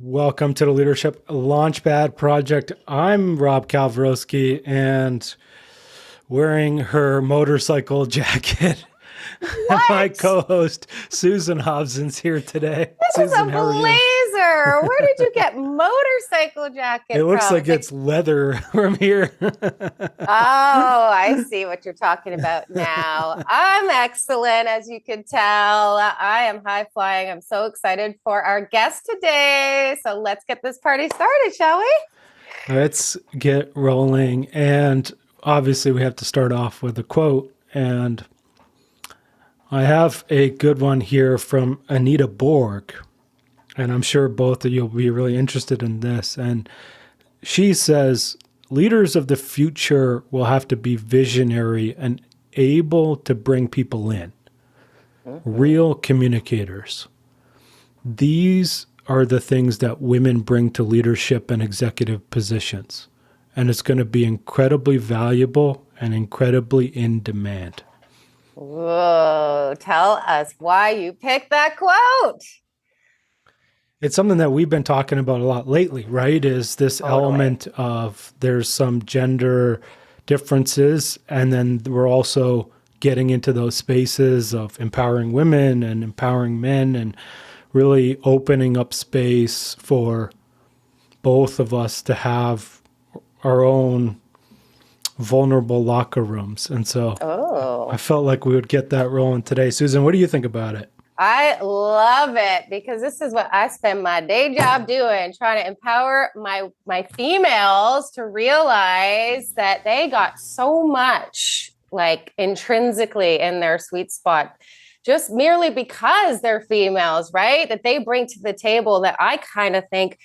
Welcome to the Leadership Launchpad Project. I'm Rob Kalvarowski, and wearing her motorcycle jacket. My co-host Susan Hobson's here today. This Susan, is a blazer. Where did you get motorcycle jacket It looks from? like it's leather from here. Oh, I see what you're talking about now. I'm excellent, as you can tell. I am high flying. I'm so excited for our guest today. So let's get this party started, shall we? Let's get rolling. And obviously we have to start off with a quote. And I have a good one here from Anita Borg. And I'm sure both of you will be really interested in this. And she says, leaders of the future will have to be visionary and able to bring people in. Real communicators. These are the things that women bring to leadership and executive positions. And it's going to be incredibly valuable and incredibly in demand. Whoa, tell us why you picked that quote. It's something that we've been talking about a lot lately, right? Is this element of there's some gender differences, and then we're also getting into those spaces of empowering women and empowering men and really opening up space for both of us to have our own vulnerable locker rooms. And so I felt like we would get that rolling today. Susan, what do you think about it? I love it because this is what I spend my day job doing, trying to empower my females to realize that they got so much like intrinsically in their sweet spot, just merely because they're females, right? That they bring to the table that I kind of think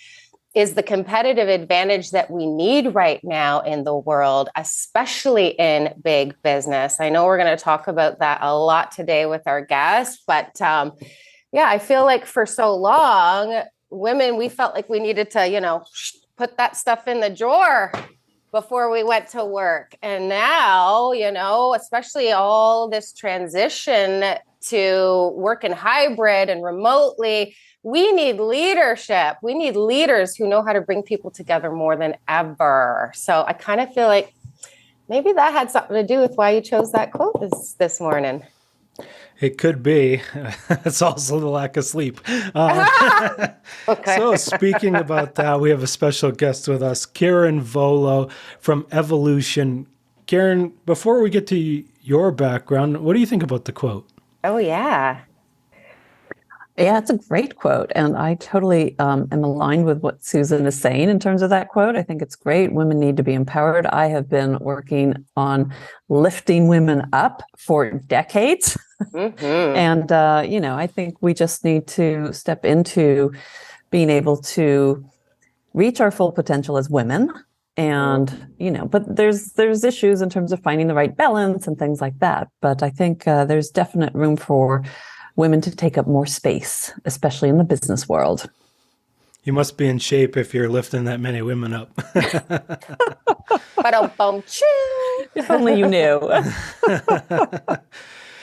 is the competitive advantage that we need right now in the world, especially in big business. I know we're going to talk about that a lot today with our guests, but I feel like for so long, women, we felt like we needed to, put that stuff in the drawer before we went to work. And now, especially all this transition to working hybrid and remotely, we need leadership. We need leaders who know how to bring people together more than ever. So I kind of feel like maybe that had something to do with why you chose that quote this morning. It could be. It's also the lack of sleep. Okay. So speaking about that, we have a special guest with us, Karin Volo from Evoloshen. Karin, before we get to your background, what do you think about the quote? Oh, yeah. Yeah, it's a great quote. And I totally am aligned with what Susan is saying in terms of that quote. I think it's great. Women need to be empowered. I have been working on lifting women up for decades. And, I think we just need to step into being able to reach our full potential as women. And, but there's issues in terms of finding the right balance and things like that. But I think there's definite room for women to take up more space, especially in the business world. You must be in shape if you're lifting that many women up. If only you knew.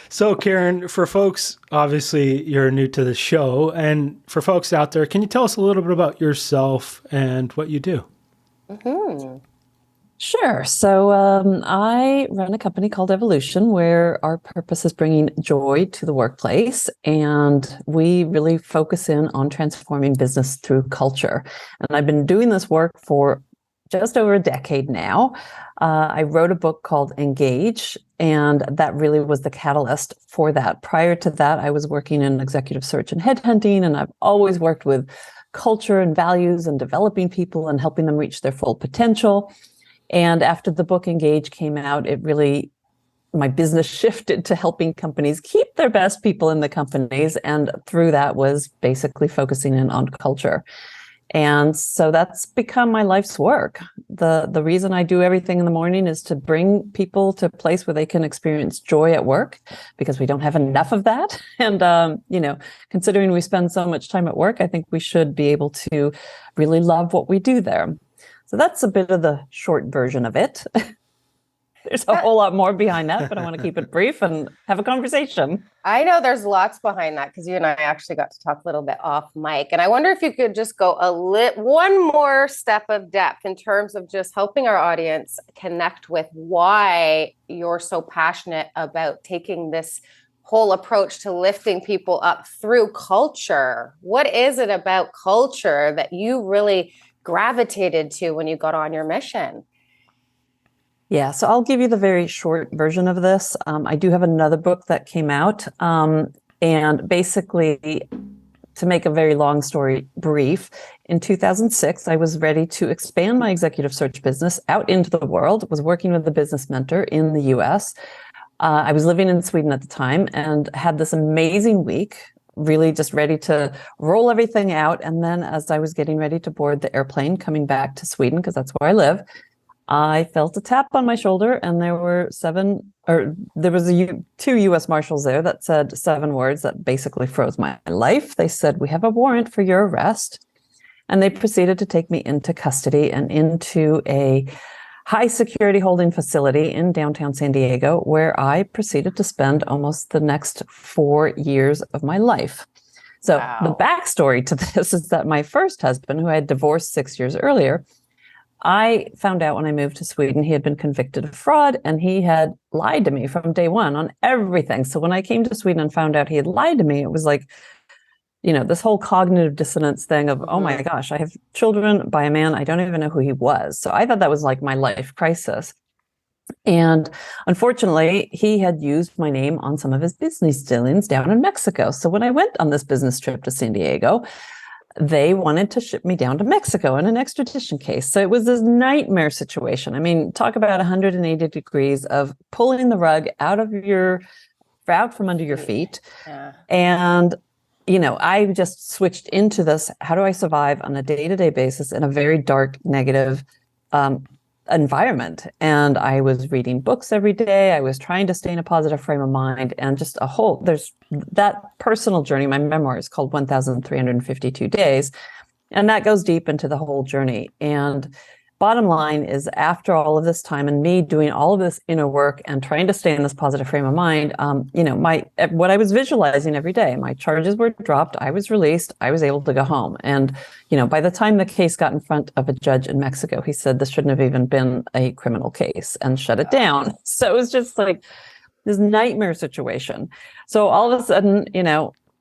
So, Karin, for folks, obviously you're new to the show. And for folks out there, can you tell us a little bit about yourself and what you do? Sure. So I run a company called Evoloshen, where our purpose is bringing joy to the workplace. And we really focus in on transforming business through culture. And I've been doing this work for just over a decade now. I wrote a book called Engage, and that really was the catalyst for that. Prior to that, I was working in executive search and headhunting, and I've always worked with culture and values and developing people and helping them reach their full potential. And after the book Engage came out, my business shifted to helping companies keep their best people in the companies. And through that was basically focusing in on culture. And so that's become my life's work. The reason I do everything in the morning is to bring people to a place where they can experience joy at work, because we don't have enough of that. And, considering we spend so much time at work, I think we should be able to really love what we do there. So that's a bit of the short version of it. There's a whole lot more behind that, but I want to keep it brief and have a conversation. I know there's lots behind that because you and I actually got to talk a little bit off mic. And I wonder if you could just go one more step of depth in terms of just helping our audience connect with why you're so passionate about taking this whole approach to lifting people up through culture. What is it about culture that you really gravitated to when you got on your mission? Yeah, so I'll give you the very short version of this. I do have another book that came out, and basically, to make a very long story brief, in 2006, I was ready to expand my executive search business out into the world, was working with a business mentor in the US. I was living in Sweden at the time and had this amazing week, really just ready to roll everything out. And then as I was getting ready to board the airplane coming back to Sweden, because that's where I live, I felt a tap on my shoulder, and there was two U.S. Marshals there that said 7 words that basically froze my life. They said, "We have a warrant for your arrest." And they proceeded to take me into custody and into a high security holding facility in downtown San Diego, where I proceeded to spend almost the next 4 years of my life. So Wow. The backstory to this is that my first husband, who I had divorced 6 years earlier, I found out when I moved to Sweden, he had been convicted of fraud, and he had lied to me from day one on everything. So when I came to Sweden and found out he had lied to me, it was like, this whole cognitive dissonance thing of, oh my gosh, I have children by a man, I don't even know who he was. So I thought that was like my life crisis. And unfortunately, he had used my name on some of his business dealings down in Mexico. So when I went on this business trip to San Diego, they wanted to ship me down to Mexico in an extradition case. So it was this nightmare situation. I mean, talk about 180 degrees of pulling the rug out from under your feet. Yeah. And, I just switched into this, how do I survive on a day-to-day basis in a very dark, negative environment? And I was reading books every day. I was trying to stay in a positive frame of mind, and just there's that personal journey. My memoir is called 1,352 Days. And that goes deep into the whole journey. And bottom line is, after all of this time and me doing all of this inner work and trying to stay in this positive frame of mind, what I was visualizing every day, my charges were dropped, I was released, I was able to go home. And, by the time the case got in front of a judge in Mexico, he said this shouldn't have even been a criminal case and shut it down. So it was just like this nightmare situation. So all of a sudden,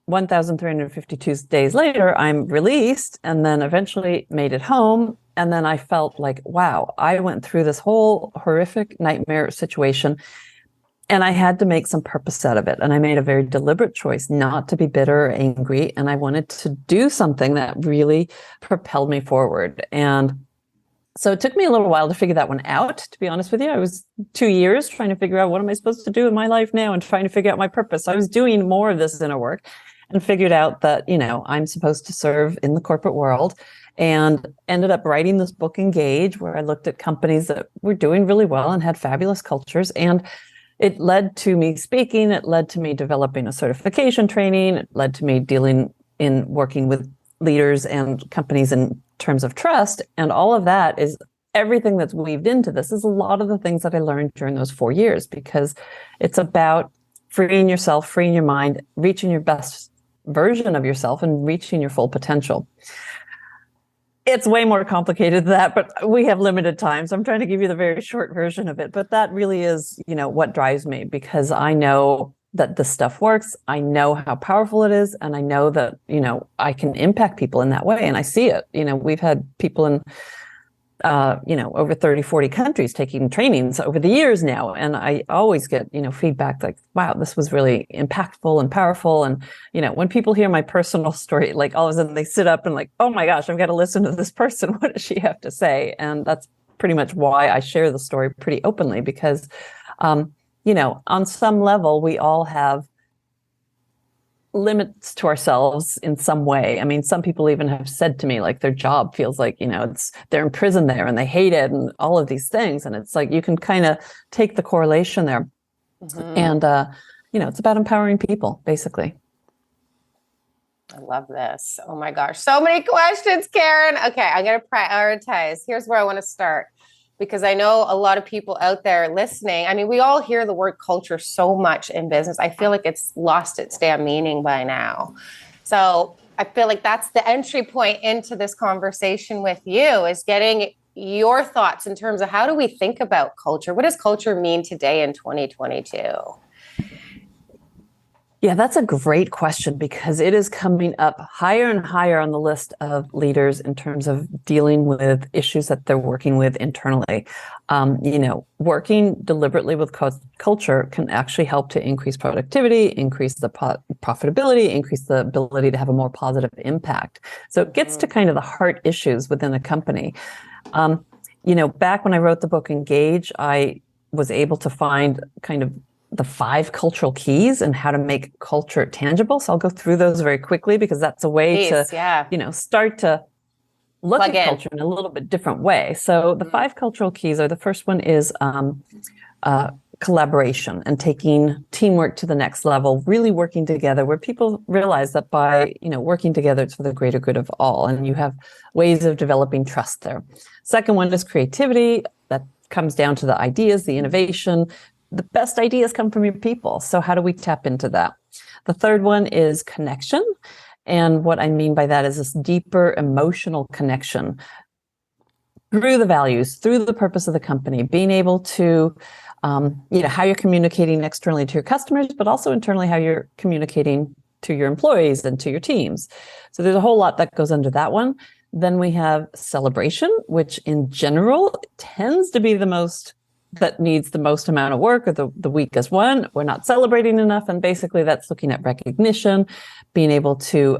1,352 days later, I'm released, and then eventually made it home. And then I felt like, wow, I went through this whole horrific nightmare situation, and I had to make some purpose out of it. And I made a very deliberate choice not to be bitter or angry. And I wanted to do something that really propelled me forward. And so it took me a little while to figure that one out, to be honest with you. I was 2 years trying to figure out, what am I supposed to do in my life now, and trying to figure out my purpose. I was doing more of this inner work and figured out that, I'm supposed to serve in the corporate world, and ended up writing this book, Engage, where I looked at companies that were doing really well and had fabulous cultures. And it led to me speaking. It led to me developing a certification training. It led to me working with leaders and companies in terms of trust. And all of that is everything that's weaved into this is a lot of the things that I learned during those 4 years, because it's about freeing yourself, freeing your mind, reaching your best version of yourself, and reaching your full potential. It's way more complicated than that, but we have limited time. So I'm trying to give you the very short version of it. But that really is, what drives me, because I know that this stuff works. I know how powerful it is. And I know that, I can impact people in that way. And I see it. We've had people in, over 30, 40 countries taking trainings over the years now. And I always get, feedback like, wow, this was really impactful and powerful. And, when people hear my personal story, like all of a sudden they sit up and like, oh my gosh, I've got to listen to this person. What does she have to say? And that's pretty much why I share the story pretty openly, because, on some level, we all have limits to ourselves in some way. I mean, some people even have said to me, like, their job feels like, they're in prison there and they hate it and all of these things. And it's like, you can kind of take the correlation there. And, it's about empowering people, basically. I love this. Oh my gosh. So many questions, Karin. Okay. I'm going to prioritize. Here's where I want to start. because I know a lot of people out there listening. I mean, we all hear the word culture so much in business. I feel like it's lost its damn meaning by now. So I feel like that's the entry point into this conversation with you, is getting your thoughts in terms of how do we think about culture? What does culture mean today in 2022? Yeah, that's a great question, because it is coming up higher and higher on the list of leaders in terms of dealing with issues that they're working with internally. Working deliberately with culture can actually help to increase productivity, increase the profitability, increase the ability to have a more positive impact. So it gets to kind of the heart issues within a company. Back when I wrote the book Engage, I was able to find kind of the 5 cultural keys and how to make culture tangible. So I'll go through those very quickly, because that's a way to start to look at culture in a little bit different way. So the 5 cultural keys are, the first one is collaboration and taking teamwork to the next level, really working together, where people realize that by working together, it's for the greater good of all, and you have ways of developing trust there. Second one is creativity. That comes down to the ideas, the innovation. The best ideas come from your people. So how do we tap into that? The third one is connection. And what I mean by that is this deeper emotional connection through the values, through the purpose of the company, being able to, how you're communicating externally to your customers, but also internally how you're communicating to your employees and to your teams. So there's a whole lot that goes under that one. Then we have celebration, which in general tends to be the most that needs the most amount of work, or the weakest one. We're not celebrating enough. And basically that's looking at recognition, being able to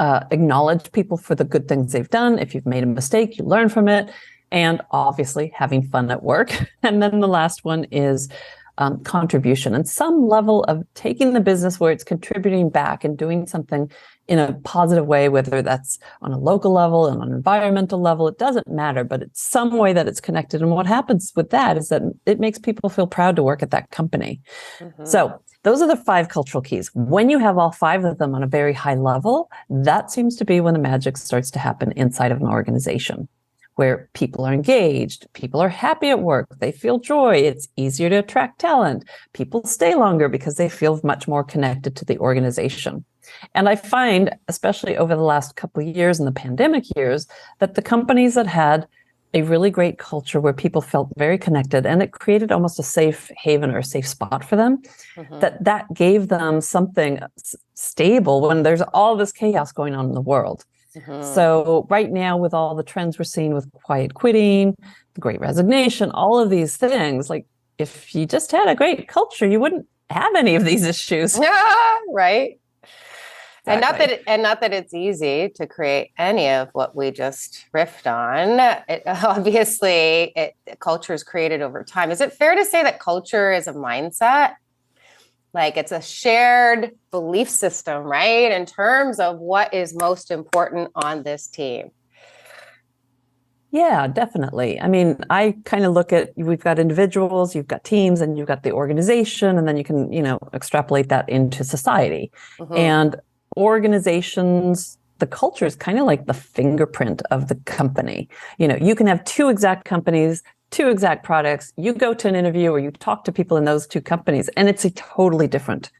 acknowledge people for the good things they've done. If you've made a mistake, you learn from it, and obviously having fun at work. And then the last one is contribution, and some level of taking the business where it's contributing back and doing something in a positive way, whether that's on a local level and on an environmental level, it doesn't matter, but it's some way that it's connected. And what happens with that is that it makes people feel proud to work at that company. So those are the 5 cultural keys. When you have all 5 of them on a very high level, that seems to be when the magic starts to happen inside of an organization, where people are engaged, people are happy at work, they feel joy, it's easier to attract talent, people stay longer because they feel much more connected to the organization. And I find, especially over the last couple of years in the pandemic years, that the companies that had a really great culture where people felt very connected, and it created almost a safe haven or a safe spot for them, that gave them something stable when there's all this chaos going on in the world. So right now, with all the trends we're seeing with quiet quitting, the great resignation, all of these things, like if you just had a great culture, you wouldn't have any of these issues. Right. Exactly. And not that it's easy to create any of what we just riffed on. Culture is created over time. Is it fair to say that culture is a mindset? Like it's a shared belief system, right? In terms of what is most important on this team. Yeah, definitely. I mean, I kind of look at, we've got individuals, you've got teams, and you've got the organization, and then you can, extrapolate that into society. And organizations, the culture is kind of like the fingerprint of the company. You can have 2 exact companies, 2 exact products. You go to an interview or you talk to people in those 2 companies, and it's a totally different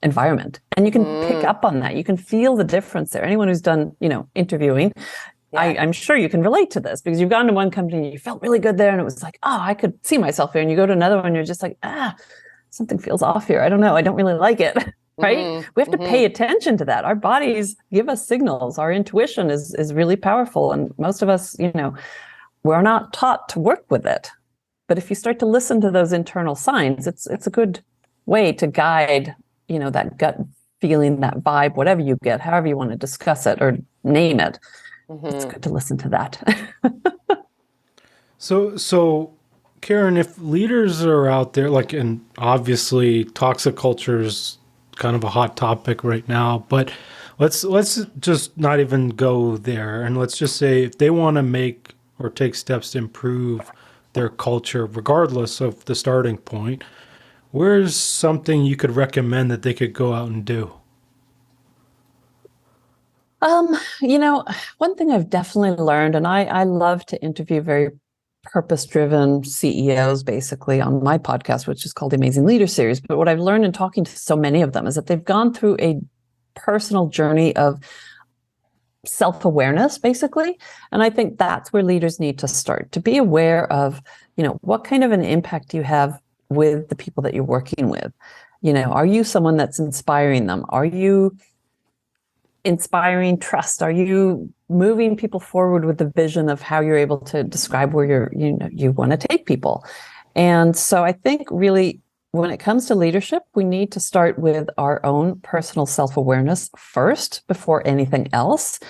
environment. And you can pick up on that. You can feel the difference there. Anyone who's done, interviewing, I'm sure you can relate to this, because you've gone to one company and you felt really good there, and it was like, oh, I could see myself here. And you go to another one and you're just like, something feels off here. I don't know. I don't really like it. Right? We have to pay attention to that. Our bodies give us signals. Our intuition is really powerful. And most of us, we're not taught to work with it. But if you start to listen to those internal signs, it's a good way to guide, that gut feeling, that vibe, whatever you get, however you want to discuss it or name it. It's good to listen to that. So Karin, if leaders are out there, and obviously toxic culture is kind of a hot topic right now, but let's just not even go there. And let's just say if they want to make or take steps to improve their culture, regardless of the starting point, where's something you could recommend that they could go out and do? One thing I've definitely learned, and I love to interview very purpose-driven CEOs basically on my podcast, which is called the Amazing Leader Series. But what I've learned in talking to so many of them is that they've gone through a personal journey of self-awareness, basically. And I think that's where leaders need to start, to be aware of, what kind of an impact do you have with the people that you're working with? Are you someone that's inspiring them? Are you inspiring trust? Are you moving people forward with the vision of how you're able to describe where you want to take people? And so I think really when it comes to leadership, we need to start with our own personal self-awareness first before anything else.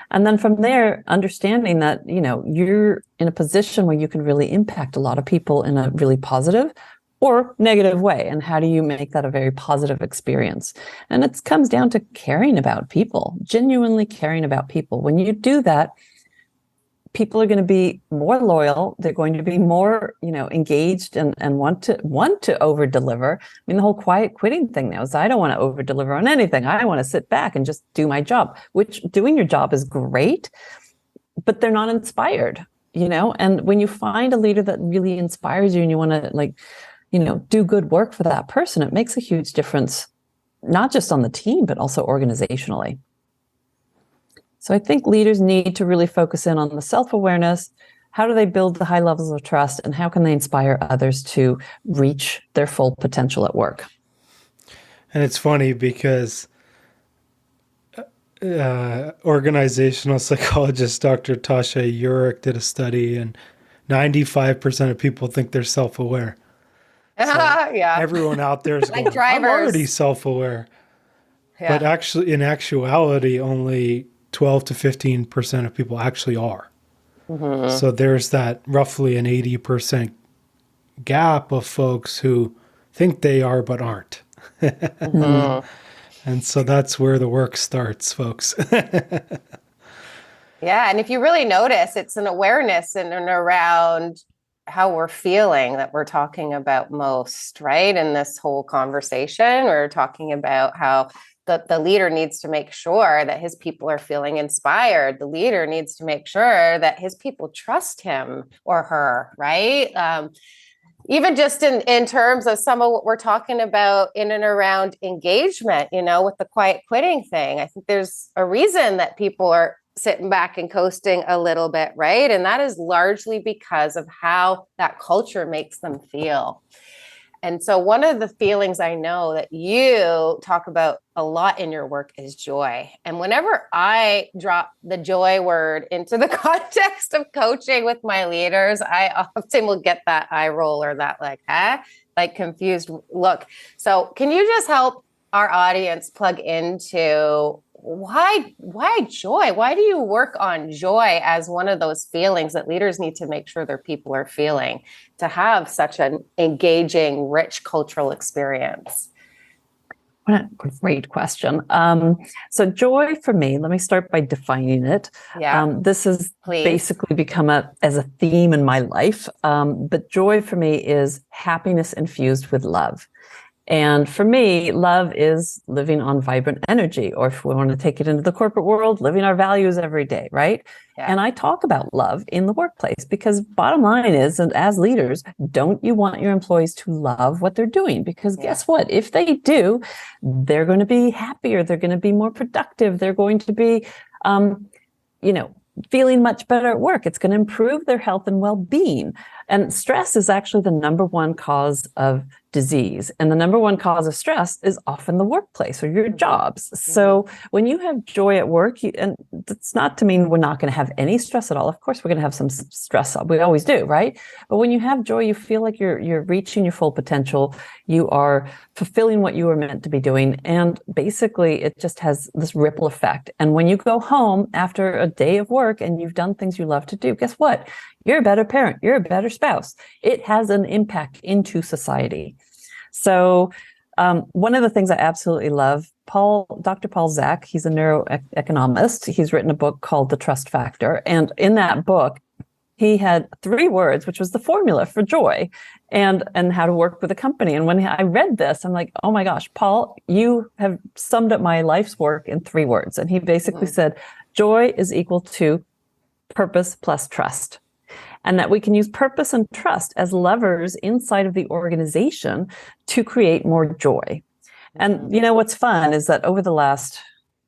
And then from there, understanding that, you're in a position where you can really impact a lot of people in a really positive or negative way. And how do you make that a very positive experience? And it comes down to caring about people, genuinely caring about people. When you do that, people are going to be more loyal. They're going to be more, engaged and want to over deliver. I mean, the whole quiet quitting thing now is I don't want to over deliver on anything. I want to sit back and just do my job, which doing your job is great, but they're not inspired, and when you find a leader that really inspires you and you want to do good work for that person, it makes a huge difference, not just on the team, but also organizationally. So I think leaders need to really focus in on the self-awareness. How do they build the high levels of trust, and how can they inspire others to reach their full potential at work? And it's funny because organizational psychologist Dr. Tasha Eurich did a study, and 95% of people think they're self-aware. So yeah. Everyone out there is Like going, drivers. I'm already self-aware. Yeah. But actually, in actuality, only 12 to 15% of people actually are. Mm-hmm. So there's that roughly an 80% gap of folks who think they are but aren't. Mm-hmm. And so that's where the work starts, folks. Yeah. And if you really notice, it's an awareness in and around how we're feeling that we're talking about most, right? In this whole conversation, we're talking about how the leader needs to make sure that his people are feeling inspired. The leader needs to make sure that his people trust him or her, right? Even just in terms of some of what we're talking about in and around engagement, with the quiet quitting thing, I think there's a reason that people are sitting back and coasting a little bit, right? And that is largely because of how that culture makes them feel. And so one of the feelings I know that you talk about a lot in your work is joy. And whenever I drop the joy word into the context of coaching with my leaders, I often will get that eye roll or that confused look. So can you just help our audience plug into why joy? Why do you work on joy as one of those feelings that leaders need to make sure their people are feeling to have such an engaging, rich cultural experience? What a great question. So joy for me, let me start by defining it. Yeah. This has basically become as a theme in my life. But joy for me is happiness infused with love. And for me, love is living on vibrant energy, or if we want to take it into the corporate world, living our values every day, right? Yeah. And I talk about love in the workplace because bottom line is, and as leaders, don't you want your employees to love what they're doing? Because guess what? If they do, they're going to be happier. They're going to be more productive. They're going to be, feeling much better at work. It's going to improve their health and well-being. And stress is actually the number one cause of disease. And the number one cause of stress is often the workplace or your jobs. So when you have joy at work, and that's not to mean we're not going to have any stress at all. Of course, we're going to have some stress. We always do, right? But when you have joy, you feel like you're reaching your full potential. You are fulfilling what you were meant to be doing. And basically, it just has this ripple effect. And when you go home after a day of work and you've done things you love to do, guess what? You're a better parent. You're a better spouse. It has an impact into society. So one of the things I absolutely love, Dr. Paul Zak, he's a neuroeconomist. He's written a book called The Trust Factor. And in that book, he had 3 words, which was the formula for joy and how to work with a company. And when I read this, I'm like, oh my gosh, Paul, you have summed up my life's work in 3 words. And he basically said, joy is equal to purpose plus trust. and that we can use purpose and trust as levers inside of the organization to create more joy. And what's fun is that over the last,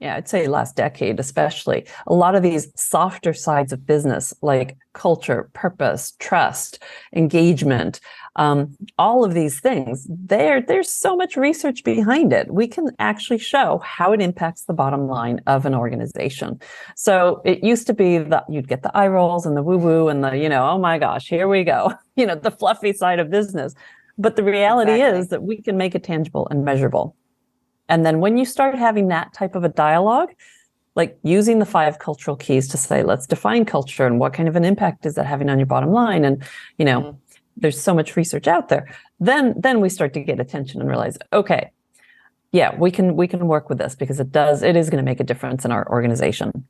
I'd say last decade especially, a lot of these softer sides of business like culture, purpose, trust, engagement, all of these things, there's so much research behind it. We can actually show how it impacts the bottom line of an organization. So it used to be that you'd get the eye rolls and the woo-woo and the, oh my gosh, here we go, the fluffy side of business. But the reality is that we can make it tangible and measurable. And then when you start having that type of a dialogue, like using the 5 cultural keys to say, let's define culture and what kind of an impact is that having on your bottom line? And, there's so much research out there. Then we start to get attention and realize, okay, yeah, we can work with this because it is going to make a difference in our organization.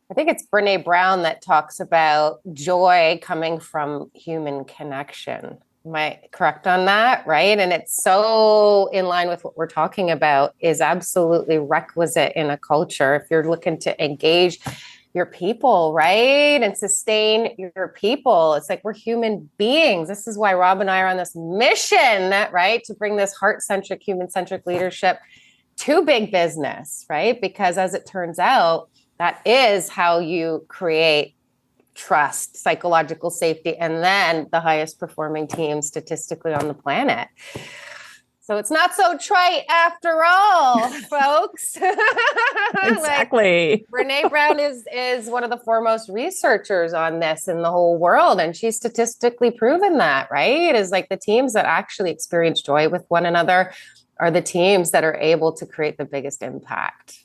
I think it's Brene Brown that talks about joy coming from human connection. Am I correct on that? Right. And it's so in line with what we're talking about, is absolutely requisite in a culture. If you're looking to engage your people, right, and sustain your people, it's like we're human beings. This is why Rob and I are on this mission, right, to bring this heart-centric, human-centric leadership to big business, right? Because as it turns out, that is how you create trust, psychological safety, and then the highest performing team statistically on the planet. So it's not so trite after all, folks. Exactly. Like, Brene Brown is one of the foremost researchers on this in the whole world. And she's statistically proven that, right? Is like the teams that actually experience joy with one another are the teams that are able to create the biggest impact.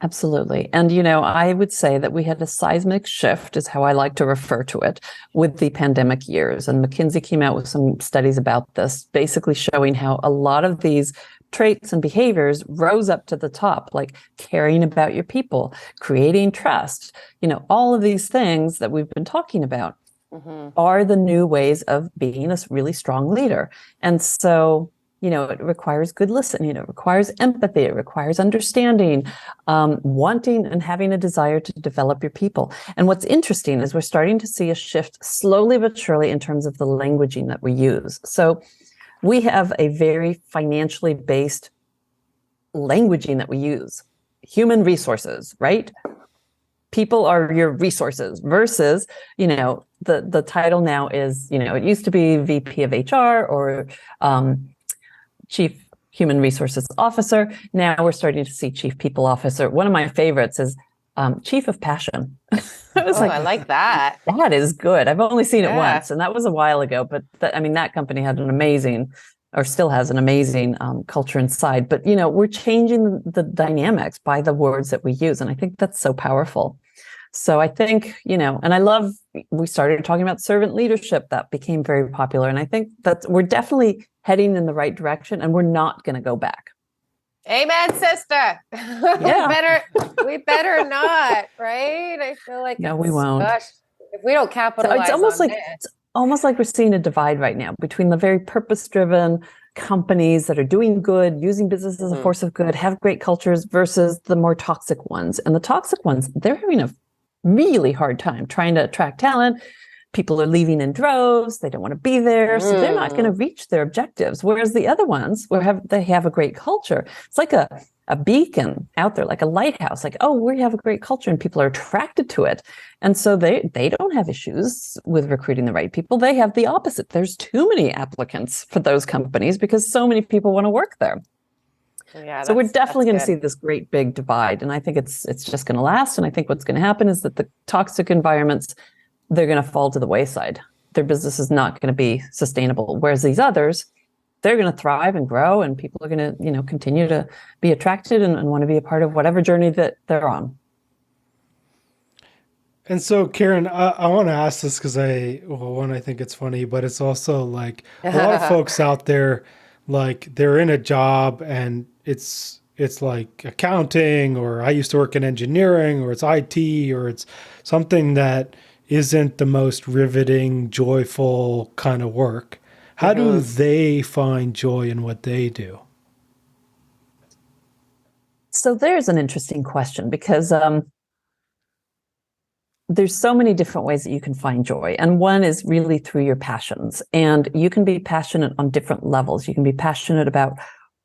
Absolutely. And, I would say that we had a seismic shift, is how I like to refer to it, with the pandemic years. And McKinsey came out with some studies about this, basically showing how a lot of these traits and behaviors rose up to the top, like caring about your people, creating trust, all of these things that we've been talking about are the new ways of being a really strong leader. And so, it requires good listening, it requires empathy, it requires understanding, wanting and having a desire to develop your people. And what's interesting is we're starting to see a shift slowly but surely in terms of the languaging that we use. So we have a very financially based languaging that we use. Human resources, right? People are your resources versus, the title now is, it used to be VP of HR or Chief Human Resources Officer. Now we're starting to see Chief People Officer. One of my favorites is Chief of Passion. I like that. That is good. I've only seen it once, and that was a while ago. But that company had an amazing, or still has an amazing culture inside. But we're changing the dynamics by the words that we use, and I think that's so powerful. So I think, and I love, we started talking about servant leadership. That became very popular. And I think that we're definitely heading in the right direction, and we're not going to go back. Amen, sister. Yeah. we better not, right? I feel like no, we won't. Gosh, if we don't capitalize it's almost like we're seeing a divide right now between the very purpose-driven companies that are doing good, using business as a force of good, have great cultures, versus the more toxic ones. And the toxic ones, they're having a really hard time trying to attract talent. People are leaving in droves. They don't want to be there. So they're not going to reach their objectives. Whereas the other ones, they have a great culture. It's like a beacon out there, like a lighthouse, like, oh, we have a great culture and people are attracted to it. And so they don't have issues with recruiting the right people. They have the opposite. There's too many applicants for those companies because so many people want to work there. Yeah, so we're definitely going to see this great big divide. And I think it's just going to last. And I think what's going to happen is that the toxic environments, they're going to fall to the wayside. Their business is not going to be sustainable. Whereas these others, they're going to thrive and grow, and people are going to, continue to be attracted and want to be a part of whatever journey that they're on. And so, Karin, I want to ask this because I think it's funny, but it's also like a lot of folks out there, like they're in a job and it's like accounting, or I used to work in engineering, or it's IT, or it's something that isn't the most riveting, joyful kind of work. How do they find joy in what they do? So there's an interesting question because there's so many different ways that you can find joy. And one is really through your passions. And you can be passionate on different levels. You can be passionate about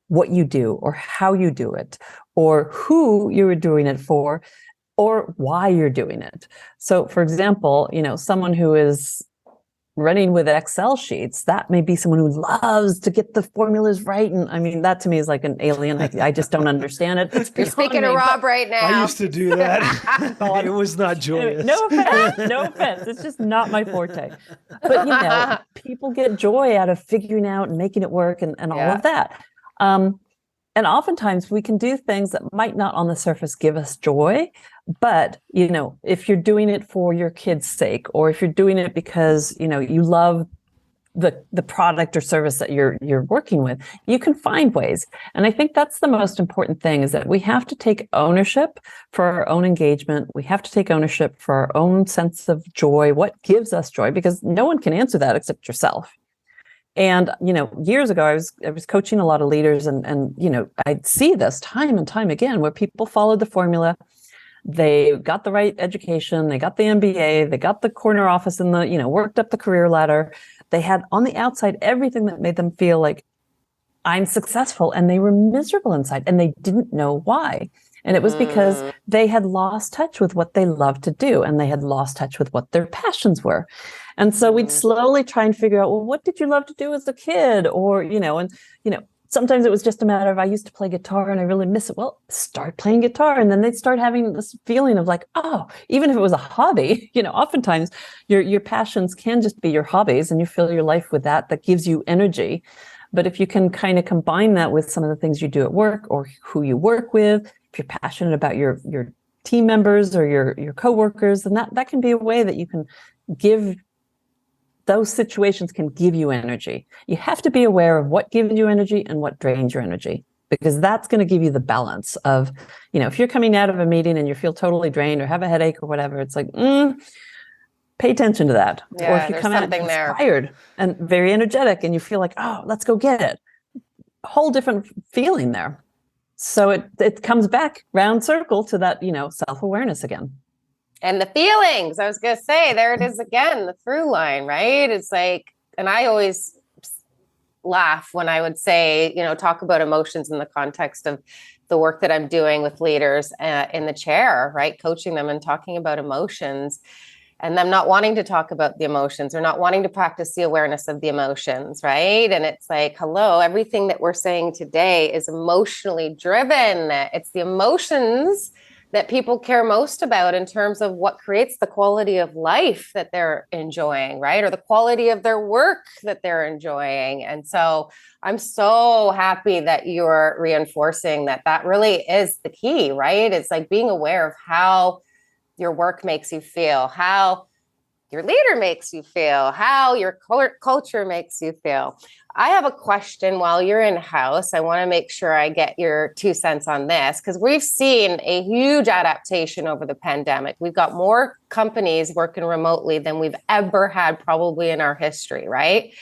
what you do or how you do it or who you're doing it for or why you're doing it. So for example, someone who is running with Excel sheets, that may be someone who loves to get the formulas right. And I mean, that to me is like an alien. I just don't understand it. You're speaking to Rob right now. I used to do that. It was not joyous. No offense. It's just not my forte. But, people get joy out of figuring out and making it work and all of that. And oftentimes we can do things that might not on the surface give us joy. But, if you're doing it for your kids' sake, or if you're doing it because, you love the product or service that you're working with, you can find ways. And I think that's the most important thing, is that we have to take ownership for our own engagement. We have to take ownership for our own sense of joy, what gives us joy, because no one can answer that except yourself. And, years ago, I was coaching a lot of leaders and I'd see this time and time again where people followed the formula. They got the right education, they got the MBA, they got the corner office and worked up the career ladder. They had on the outside everything that made them feel like I'm successful, and they were miserable inside and they didn't know why. And it was because they had lost touch with what they loved to do, and they had lost touch with what their passions were. And so we'd slowly try and figure out, well, what did you love to do as a kid? Or, sometimes it was just a matter of, I used to play guitar and I really miss it. Well, start playing guitar. And then they'd start having this feeling of like, oh, even if it was a hobby, oftentimes your passions can just be your hobbies, and you fill your life with that gives you energy. But if you can kind of combine that with some of the things you do at work or who you work with, if you're passionate about your team members or your coworkers, then that can be a way that you can give. Those situations can give you energy. You have to be aware of what gives you energy and what drains your energy, because that's going to give you the balance of, if you're coming out of a meeting and you feel totally drained or have a headache or whatever, it's like, pay attention to that. Yeah, or if you come out inspired and very energetic and you feel like, oh, let's go get it. A whole different feeling there. So it comes back round circle to that, self-awareness again. And the feelings, I was going to say, there it is again, the through line, right? It's like, and I always laugh when I would say, talk about emotions in the context of the work that I'm doing with leaders in the chair, right? Coaching them and talking about emotions, and them not wanting to talk about the emotions or not wanting to practice the awareness of the emotions, right? And it's like, hello, everything that we're saying today is emotionally driven. It's the emotions that people care most about in terms of what creates the quality of life that they're enjoying, right? Or the quality of their work that they're enjoying. And so I'm so happy that you're reinforcing that really is the key, right? It's like being aware of how your work makes you feel, how your leader makes you feel, how your culture makes you feel. I have a question while you're in house. I want to make sure I get your 2 cents on this, because we've seen a huge adaptation over the pandemic. We've got more companies working remotely than we've ever had probably in our history, right?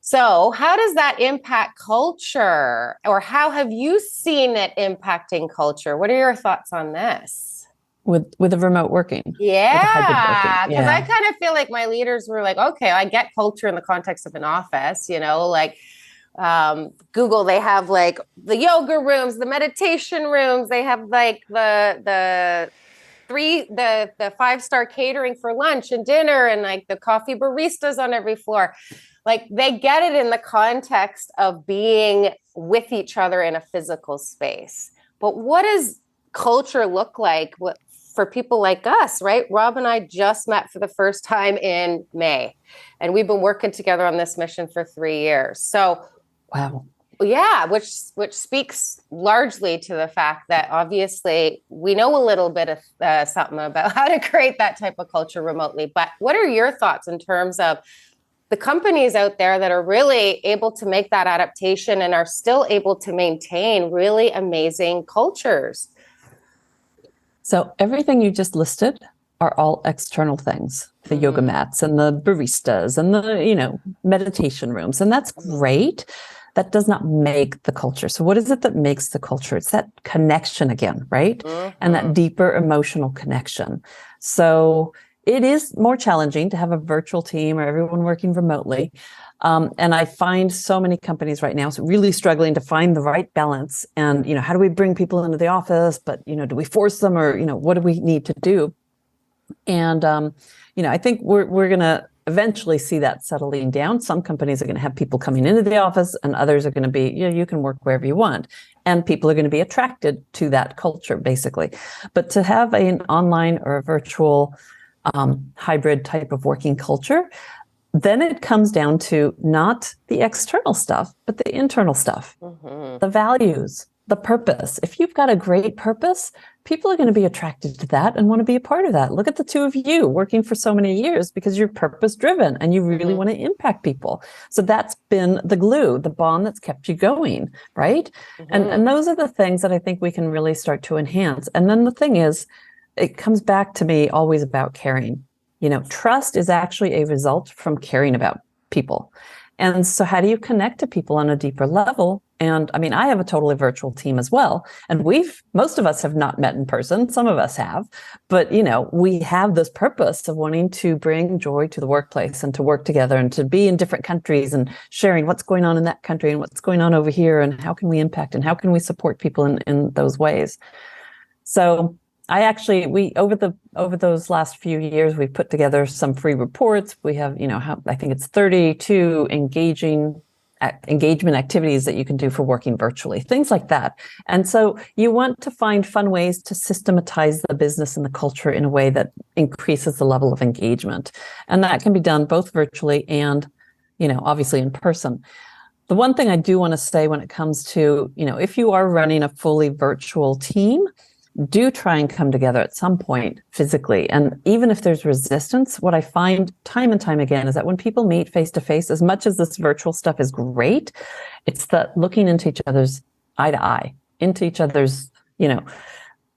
So how does that impact culture, or how have you seen it impacting culture? What are your thoughts on this? With the remote working. Yeah, because I kind of feel like my leaders were like, okay, I get culture in the context of an office, like Google, they have like the yoga rooms, the meditation rooms, they have like the 5-star catering for lunch and dinner, and like the coffee baristas on every floor. Like they get it in the context of being with each other in a physical space. But what does culture look like for people like us, right? Rob and I just met for the first time in May, and we've been working together on this mission for 3 years. So, wow. Yeah, which speaks largely to the fact that obviously we know a little bit of something about how to create that type of culture remotely. But what are your thoughts in terms of the companies out there that are really able to make that adaptation and are still able to maintain really amazing cultures? So everything you just listed are all external things, the yoga mats and the baristas and the, meditation rooms. And that's great. that does not make the culture. So what is it that makes the culture? It's that connection again, right? And that deeper emotional connection. So it is more challenging to have a virtual team or everyone working remotely. And I find so many companies right now really struggling to find the right balance. And, how do we bring people into the office? But, do we force them, or, what do we need to do? And, I think we're going to eventually see that settling down. Some companies are going to have people coming into the office, and others are going to be, you can work wherever you want. And people are going to be attracted to that culture, basically. But to have an online or a virtual hybrid type of working culture, then it comes down to not the external stuff, but the internal stuff, the values, the purpose. If you've got a great purpose, people are going to be attracted to that and want to be a part of that. Look at the two of you working for so many years because you're purpose driven and you really want to impact people. So that's been the glue, the bond that's kept you going, right? And those are the things that I think we can really start to enhance. And then the thing is, it comes back to me always about caring. Trust is actually a result from caring about people. And so how do you connect to people on a deeper level? And I mean, I have a totally virtual team as well. And most of us have not met in person. Some of us have, but we have this purpose of wanting to bring joy to the workplace and to work together and to be in different countries and sharing what's going on in that country and what's going on over here and how can we impact and how can we support people in those ways. So we over those last few years, we've put together some free reports. We have, I think it's 32 engagement activities that you can do for working virtually, things like that. And so you want to find fun ways to systematize the business and the culture in a way that increases the level of engagement. And that can be done both virtually and, obviously in person. The one thing I do want to say when it comes to, if you are running a fully virtual team, do try and come together at some point physically. And even if there's resistance, what I find time and time again is that when people meet face to face, as much as this virtual stuff is great, it's that looking into each other's eye to eye, into each other's,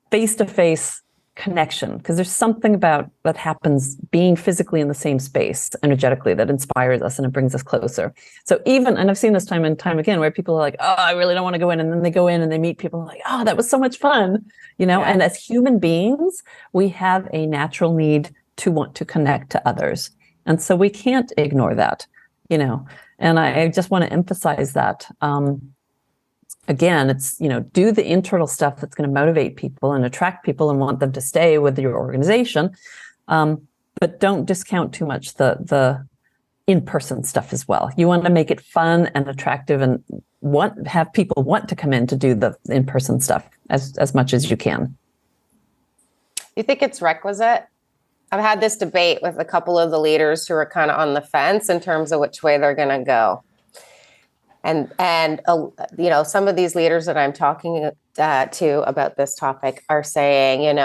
face to face connection. Because there's something about that happens being physically in the same space energetically that inspires us and it brings us closer. So and I've seen this time and time again where people are like, oh, I really don't want to go in. And then they go in and they meet people like, oh, that was so much fun. And as human beings, we have a natural need to want to connect to others. And so we can't ignore that, and I just want to emphasize that. Again, it's, do the internal stuff that's going to motivate people and attract people and want them to stay with your organization. But don't discount too much the in-person stuff as well. You want to make it fun and attractive and have people want to come in to do the in-person stuff as much as you can. You think it's requisite? I've had this debate with a couple of the leaders who are kind of on the fence in terms of which way they're going to go. And some of these leaders that I'm talking to about this topic are saying,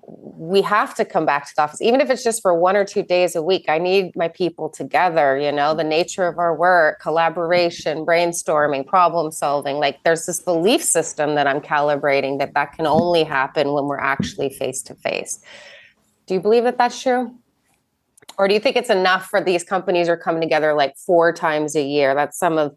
we have to come back to the office, even if it's just for 1 or 2 days a week. I need my people together, the nature of our work, collaboration, brainstorming, problem solving. Like there's this belief system that I'm calibrating that can only happen when we're actually face to face. Do you believe that that's true? Or do you think it's enough for these companies are coming together like 4 times a year? That's some of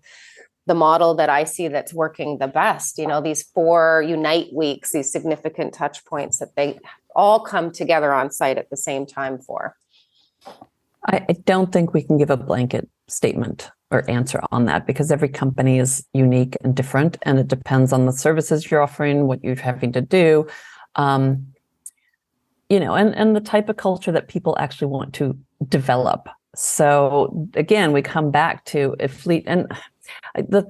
the model that I see that's working the best. These 4 Unite weeks, these significant touch points that they all come together on site at the same time for. I don't think we can give a blanket statement or answer on that because every company is unique and different, and it depends on the services you're offering, what you're having to do. And the type of culture that people actually want to develop. So again, we come back to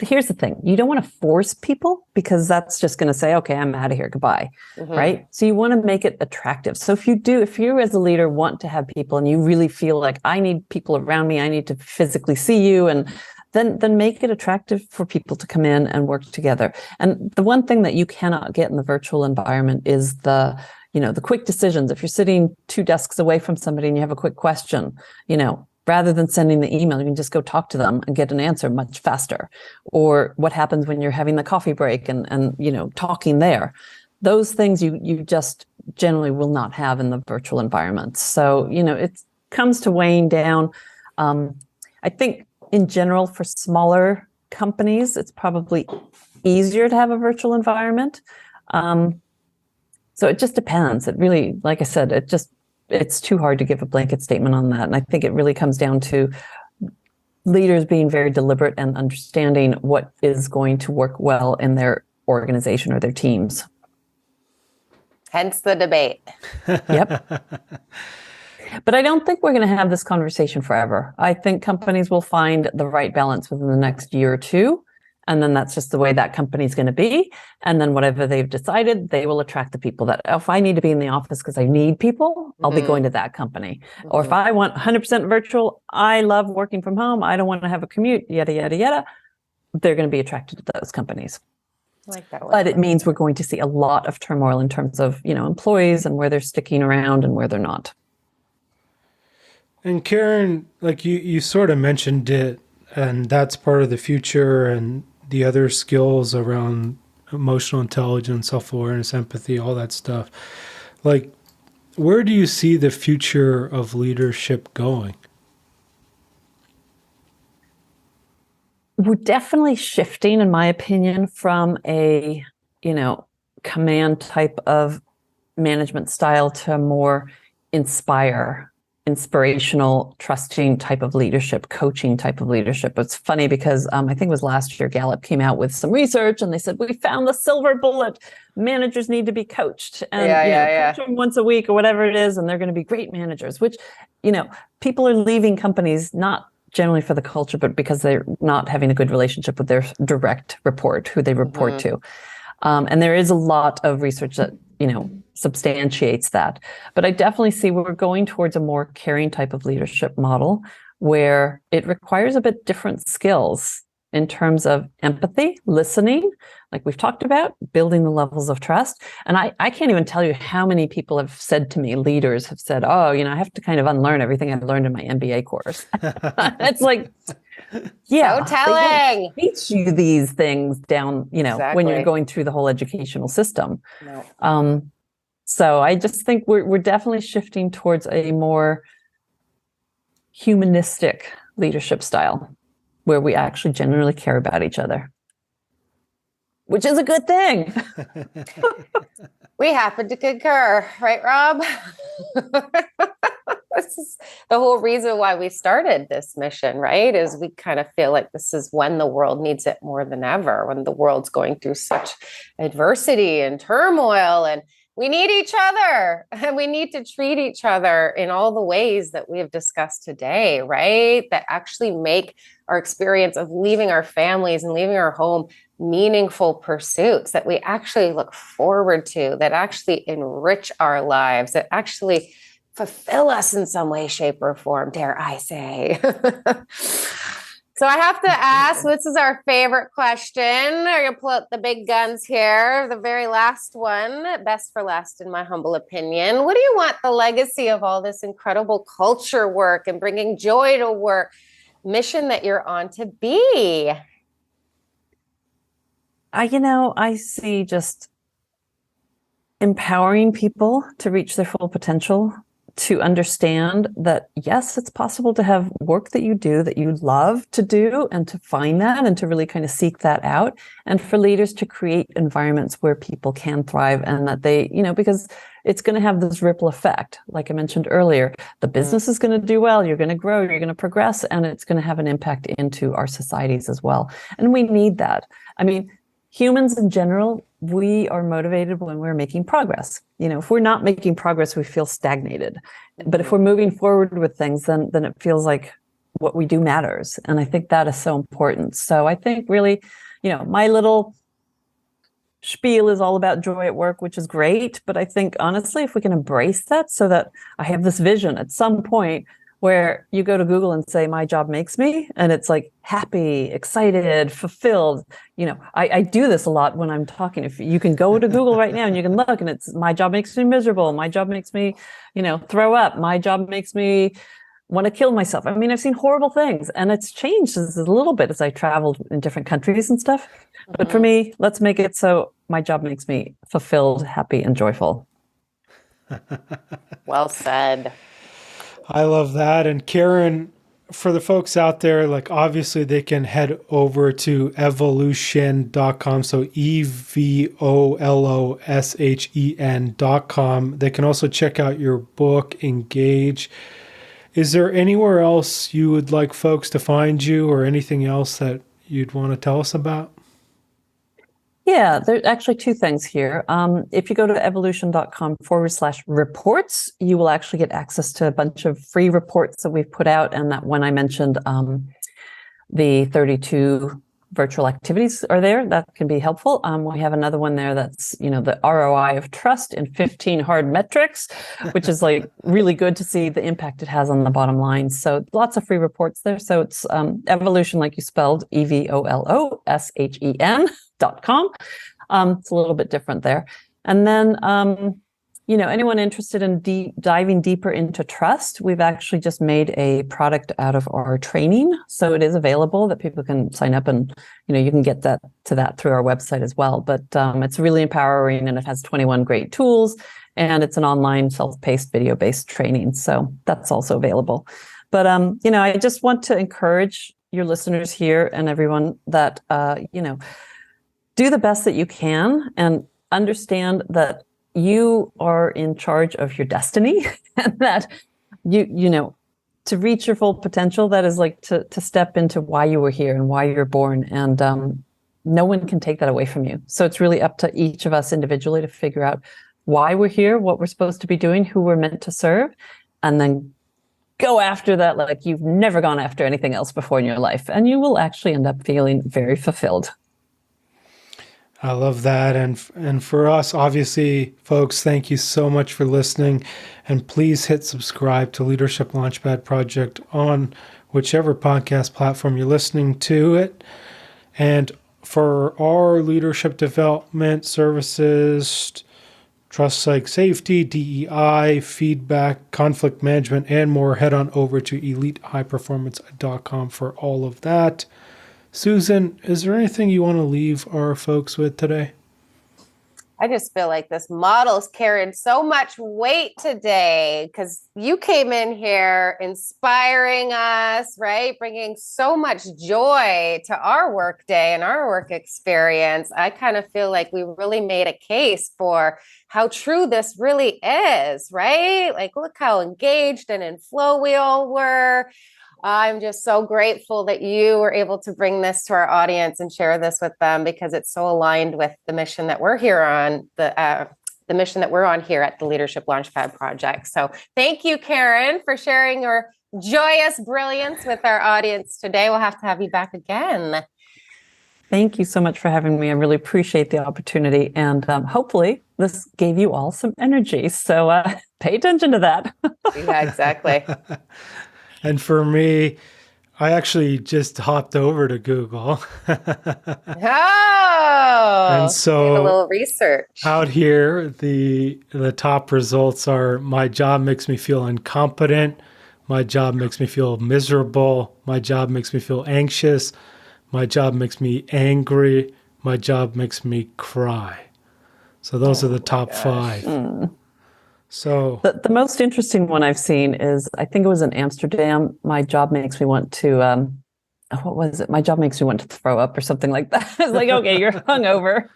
here's the thing. You don't want to force people because that's just going to say, okay, I'm out of here. Goodbye. Right. So you want to make it attractive. So if you as a leader want to have people and you really feel like I need people around me, I need to physically see you, and then make it attractive for people to come in and work together. And the one thing that you cannot get in the virtual environment is the quick decisions. If you're sitting 2 desks away from somebody and you have a quick question, rather than sending the email, you can just go talk to them and get an answer much faster. Or what happens when you're having the coffee break and talking there. Those things you just generally will not have in the virtual environment. So, it comes to weighing down. I think in general for smaller companies, it's probably easier to have a virtual environment. So it just depends. It really, like I said, it's too hard to give a blanket statement on that. And I think it really comes down to leaders being very deliberate and understanding what is going to work well in their organization or their teams. Hence the debate. Yep. But I don't think we're going to have this conversation forever. I think companies will find the right balance within the next year or two. And then that's just the way that company's going to be. And then whatever they've decided, they will attract the people that, if I need to be in the office because I need people, I'll be going to that company. Or if I want 100% virtual, I love working from home, I don't want to have a commute, yada, yada, yada, they're going to be attracted to those companies. I like that one. But it means we're going to see a lot of turmoil in terms of, employees and where they're sticking around and where they're not. And Karin, like you sort of mentioned it, and that's part of the future, and the other skills around emotional intelligence, self-awareness, empathy, all that stuff. Like, where do you see the future of leadership going? We're definitely shifting, in my opinion, from a, command type of management style to a more inspirational, trusting type of leadership, coaching type of leadership. It's funny because I think it was last year, Gallup came out with some research and they said, we found the silver bullet. Managers need to be coached and coach them once a week or whatever it is. And they're going to be great managers, which, people are leaving companies, not generally for the culture, but because they're not having a good relationship with their direct report, who they report to. And there is a lot of research that, substantiates that. But I definitely see we're going towards a more caring type of leadership model where it requires a bit different skills in terms of empathy, listening, like we've talked about, building the levels of trust. And I can't even tell you how many people have said to me, leaders have said, I have to kind of unlearn everything I learned in my MBA course. It's like, yeah, so telling. they teach you these things down, Exactly. when you're going through the whole educational system. No. So I just think we're definitely shifting towards a more humanistic leadership style where we actually genuinely care about each other, which is a good thing. We happen to concur, right, Rob? This is the whole reason why we started this mission, right? Is we kind of feel like this is when the world needs it more than ever, when the world's going through such adversity and turmoil, and we need each other, and we need to treat each other in all the ways that we have discussed today, right? That actually make our experience of leaving our families and leaving our home meaningful pursuits that we actually look forward to, that actually enrich our lives, that actually fulfill us in some way, shape, or form, dare I say. So I have to ask, this is our favorite question. I'm going to pull out the big guns here. The very last one, best for last in my humble opinion. What do you want the legacy of all this incredible culture work and bringing joy to work mission that you're on to be? I see just empowering people to reach their full potential, to understand that, yes, it's possible to have work that you do that you love to do and to find that and to really kind of seek that out. And for leaders to create environments where people can thrive and that they, because it's going to have this ripple effect. Like I mentioned earlier, the business is going to do well, you're going to grow, you're going to progress, and it's going to have an impact into our societies as well. And we need that. I mean, humans in general, we are motivated when we're making progress. If we're not making progress, we feel stagnated. But if we're moving forward with things, then it feels like what we do matters. And I think that is so important. So I think really, my little spiel is all about joy at work, which is great. But I think honestly, if we can embrace that, so that I have this vision at some point where you go to Google and say, my job makes me, and it's like happy, excited, fulfilled. I do this a lot when I'm talking. If you can go to Google right now and you can look, and it's, my job makes me miserable. My job makes me, throw up. My job makes me want to kill myself. I mean, I've seen horrible things, and it's changed a little bit as I traveled in different countries and stuff. But for me, let's make it so my job makes me fulfilled, happy, and joyful. Well said. I love that. And Karin, for the folks out there, like obviously they can head over to evoloshen.com. So evoloshen.com. They can also check out your book, Engage. Is there anywhere else you would like folks to find you or anything else that you'd want to tell us about? Yeah, there's actually two things here. If you go to evoloshen.com/reports, you will actually get access to a bunch of free reports that we've put out. And that one I mentioned, the 32 virtual activities are there. That can be helpful. We have another one there that's, the ROI of trust in 15 hard metrics, which is like really good to see the impact it has on the bottom line. So lots of free reports there. So it's Evoloshen, like you spelled, EVOLOSHEN.com. It's a little bit different there. And then, anyone interested in diving deeper into trust, we've actually just made a product out of our training. So it is available that people can sign up and, you can get that through our website as well. But it's really empowering and it has 21 great tools and it's an online self-paced video-based training. So that's also available. But, I just want to encourage your listeners here and everyone that, do the best that you can and understand that you are in charge of your destiny and that to reach your full potential, that is like to step into why you were here and why you're born. And no one can take that away from you. So it's really up to each of us individually to figure out why we're here, what we're supposed to be doing, who we're meant to serve, and then go after that like you've never gone after anything else before in your life. And you will actually end up feeling very fulfilled. I love that. And for us, obviously, folks, thank you so much for listening. And please hit subscribe to Leadership Launchpad Project on whichever podcast platform you're listening to it. And for our leadership development services, trust, psych, safety, DEI, feedback, conflict management, and more, head on over to elitehighperformance.com for all of that. Susan, is there anything you want to leave our folks with today? I just feel like this model's carried so much weight today because you came in here inspiring us, right? Bringing so much joy to our work day and our work experience. I kind of feel like we really made a case for how true this really is, right? Like, look how engaged and in flow we all were. I'm just so grateful that you were able to bring this to our audience and share this with them because it's so aligned with the mission that we're here on, the mission that we're on here at the Leadership Launchpad Project. So thank you, Karin, for sharing your joyous brilliance with our audience today. We'll have to have you back again. Thank you so much for having me. I really appreciate the opportunity. And hopefully this gave you all some energy. So pay attention to that. Yeah, exactly. And for me, I actually just hopped over to Google. And so a little research out here, the top results are: my job makes me feel incompetent. My job makes me feel miserable. My job makes me feel anxious. My job makes me angry. My job makes me cry. So those are the top 5. So the most interesting one I've seen is, I think it was in Amsterdam. My job makes me want to, what was it? My job makes me want to throw up or something like that. It's like, okay, you're hungover.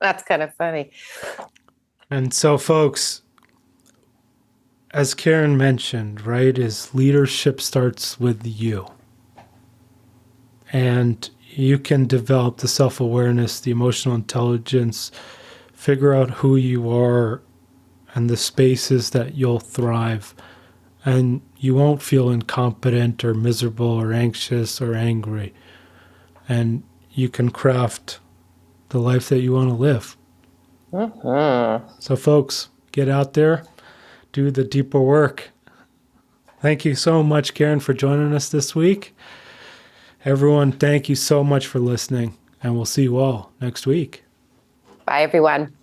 That's kind of funny. And so, folks, as Karin mentioned, right, is leadership starts with you. And you can develop the self-awareness, the emotional intelligence, figure out who you are and the spaces that you'll thrive. And you won't feel incompetent or miserable or anxious or angry. And you can craft the life that you want to live. So folks, get out there, do the deeper work. Thank you so much, Karin, for joining us this week. Everyone, thank you so much for listening, and we'll see you all next week. Bye, everyone.